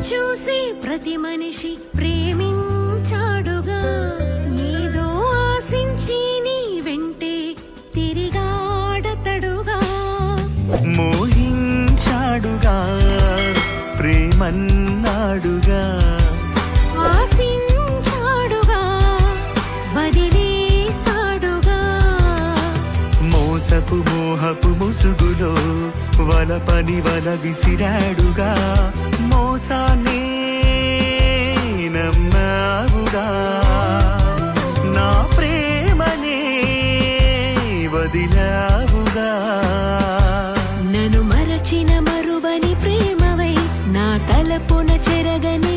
చూసి ప్రతి మనిషి ప్రేమించాడుగా, ఏదో ఆశించి నీ వెంటే తిరిగాడతడుగా. మోహించాడుగా, ప్రేమన్నాడుగా, ఆశించాడుగా, వదిలేసాడుగా. మోసపు మోహపు ముసుగులో వలపని వల విసిరాడుగా. మోసాన్నే నమ్మావుగా, నా ప్రేమనే వదిలావుగా. నన్ను మరచిన మరువని ప్రేమవై నా తలపున చెరగని